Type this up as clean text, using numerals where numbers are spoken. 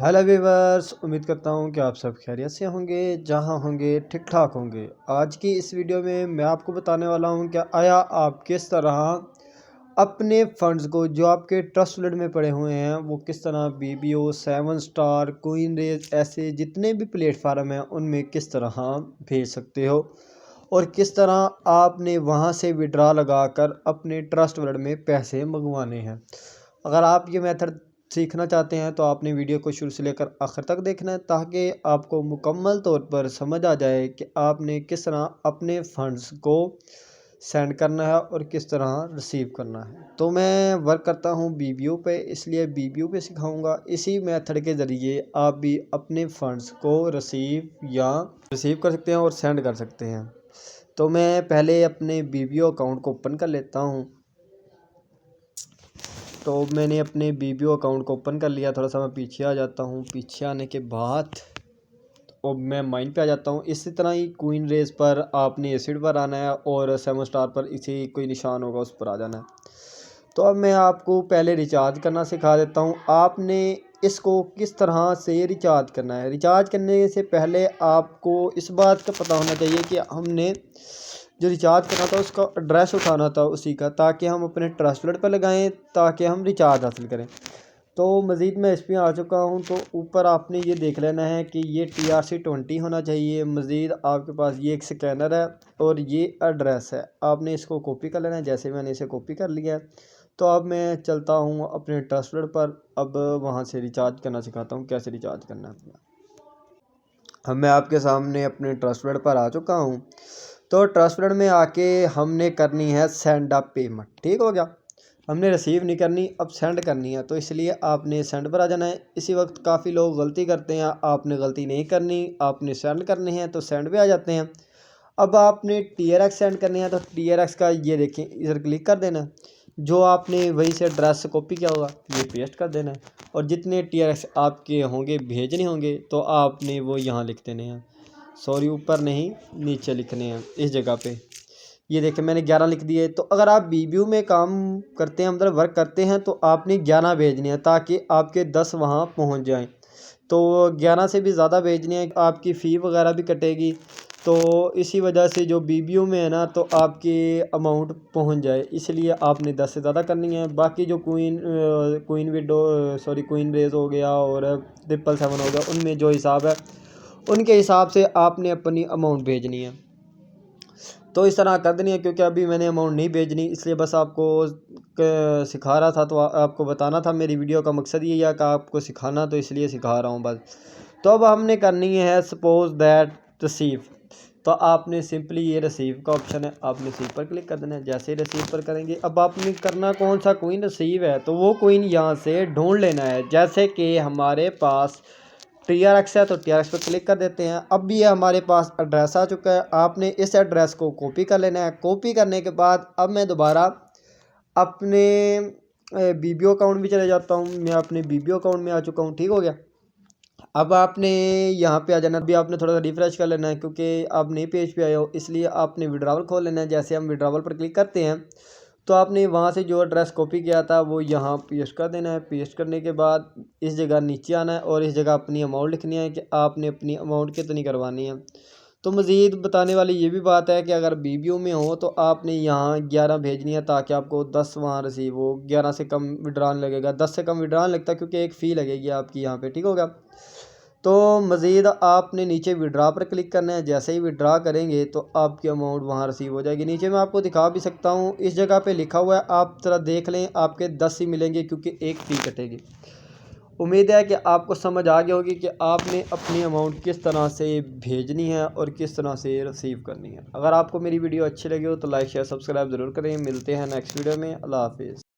Hello viewers, उम्मीद करता हूँ कि आप सब खैरियत से होंगे, जहाँ होंगे ठीक ठाक होंगे। आज की इस वीडियो में मैं आपको बताने वाला हूँ कि आया आप किस तरह अपने फंड्स को जो आपके ट्रस्ट वॉलेट में पड़े हुए हैं वो किस तरह BBO, 7 स्टार, कॉइनरेज, ऐसे जितने भी प्लेटफार्म हैं उनमें किस तरह भेज सकते हो और किस तरह आपने वहाँ से विड्रा लगाकर अपने ट्रस्ट वॉलेट में पैसे मंगवाने हैं। अगर आप ये मेथड सीखना चाहते हैं तो आपने वीडियो को शुरू से लेकर आखिर तक देखना है ताकि आपको मुकम्मल तौर पर समझ आ जाए कि आपने किस तरह अपने फंड्स को सेंड करना है और किस तरह रिसीव करना है। तो मैं वर्क करता हूँ BBO पे, इसलिए BBO पे सिखाऊंगा। इसी मेथड के ज़रिए आप भी अपने फंड्स को रिसीव कर सकते हैं और सेंड कर सकते हैं। तो मैं पहले अपने BBO अकाउंट को ओपन कर लेता हूँ। तो मैंने अपने BBO अकाउंट को ओपन कर लिया। थोड़ा सा मैं पीछे आ जाता हूँ। पीछे आने के बाद अब मैं माइन पे आ जाता हूँ। इसी तरह ही कॉइनरेज पर आपने एसिड पर आना है और 7 स्टार पर इसी कोई निशान होगा उस पर आ जाना है। तो अब मैं आपको पहले रिचार्ज करना सिखा देता हूँ। आपने इसको किस तरह से रिचार्ज करना है। रिचार्ज करने से पहले आपको इस बात का पता होना चाहिए कि हमने जो रिचार्ज करना था उसका एड्रेस उठाना था उसी का, ताकि हम अपने ट्रस्ट वॉलेट पर लगाएं ताकि हम रिचार्ज हासिल करें। तो मज़ीद मैं इस पर आ चुका हूं। तो ऊपर आपने ये देख लेना है कि ये TRC20 होना चाहिए। मज़ीद आपके पास ये एक स्कैनर है और ये एड्रेस है। आपने इसको कॉपी कर लेना है, जैसे मैंने इसे कॉपी कर लिया है। तो अब मैं चलता हूँ अपने ट्रस्ट वॉलेट पर। अब वहाँ से रिचार्ज करना सिखाता हूँ कैसे रिचार्ज करना है। अब मैं आपके सामने अपने ट्रस्ट वॉलेट पर आ चुका हूँ। तो ट्रस्ट वॉलेट में आके हमने करनी है सेंड अ पेमेंट। ठीक हो गया। हमने रिसीव नहीं करनी, अब सेंड करनी है। तो इसलिए आपने सेंड पर आ जाना है। इसी वक्त काफ़ी लोग गलती करते हैं। आपने गलती नहीं करनी, आपने सेंड करने हैं तो सेंड पे आ जाते हैं। अब आपने TRX सेंड करने हैं तो TRX का ये देखें, इधर क्लिक कर देना है। जो आपने वहीं से एड्रेस कॉपी किया होगा ये पेस्ट कर देना है। और जितने TRX आपके होंगे भेजने होंगे तो आपने वो यहाँ लिख देने हैं। सॉरी, ऊपर नहीं नीचे लिखने हैं इस जगह पे। ये देखें मैंने 11 लिख दिए। तो अगर आप BBO में काम करते हैं, मतलब वर्क करते हैं, तो आपने 11 भेजने हैं ताकि आपके 10 वहाँ पहुँच जाएं। तो 11 से भी ज़्यादा भेजने हैं, आपकी फ़ी वगैरह भी कटेगी। तो इसी वजह से जो BBO में है ना, तो आपकी अमाउंट पहुंच जाए, इसलिए आपने 10 से ज़्यादा करनी है। बाकी जो कॉइनरेज हो गया और 777 हो गया, उनमें जो हिसाब है उनके हिसाब से आपने अपनी अमाउंट भेजनी है। तो इस तरह कर देनी है। क्योंकि अभी मैंने अमाउंट नहीं भेजनी, इसलिए बस आपको सिखा रहा था, तो आपको बताना था। मेरी वीडियो का मकसद ये है कि आपको सिखाना, तो इसलिए सिखा रहा हूँ बस। तो अब हमने करनी है सपोज दैट रिसीव। तो आपने सिंपली ये रिसीव का ऑप्शन है, आपने रिसीव पर क्लिक कर देना है। जैसे रिसीव पर करेंगे, अब आपने करना कौन सा कोइन रिसीव है, तो वो कोइन यहाँ से ढूंढ लेना है। जैसे कि हमारे पास TRX है तो TRX पर क्लिक कर देते हैं। अब भी हमारे पास एड्रेस आ चुका है। आपने इस एड्रेस को कॉपी कर लेना है। कॉपी करने के बाद अब मैं दोबारा अपने BBO अकाउंट में चले जाता हूँ। मैं अपने BBO अकाउंट में आ चुका हूँ। ठीक हो गया। अब आपने यहाँ पे आ जाना। अभी आपने थोड़ा सा रिफ्रेश कर लेना है क्योंकि आप नए पेज पे आए हो, इसलिए आपने विड्रावल खोल लेना है। जैसे हम विड्रावल पर क्लिक करते हैं तो आपने वहाँ से जो एड्रेस कॉपी किया था वो यहाँ पेस्ट कर देना है। पेस्ट करने के बाद इस जगह नीचे आना है और इस जगह अपनी अमाउंट लिखनी है कि आपने अपनी अमाउंट कितनी करवानी है। तो मज़ीद बताने वाली ये भी बात है कि अगर BBO में हो तो आपने यहाँ 11 भेजनी है ताकि आपको 10 वहाँ रिसीव हो। 11 से कम विड्रॉल लगेगा, 10 से कम विड्रॉल लगता है क्योंकि एक फ़ी लगेगी आपकी यहाँ पे। ठीक होगा। तो मज़ीद आपने नीचे विड्रा पर क्लिक करना है। जैसे ही विड्रा करेंगे तो आपकी अमाउंट वहाँ रिसीव हो जाएगी। नीचे मैं आपको दिखा भी सकता हूँ, इस जगह पे लिखा हुआ है, आप ज़रा देख लें। आपके 10 ही मिलेंगे क्योंकि एक फ़ी कटेगी। उम्मीद है कि आपको समझ आ गई होगी कि आपने अपनी अमाउंट किस तरह से भेजनी है और किस तरह से रिसीव करनी है। अगर आपको मेरी वीडियो अच्छी लगी हो तो लाइक शेयर सब्सक्राइब ज़रूर करें। मिलते हैं नेक्स्ट वीडियो में। अल्लाह हाफिज़।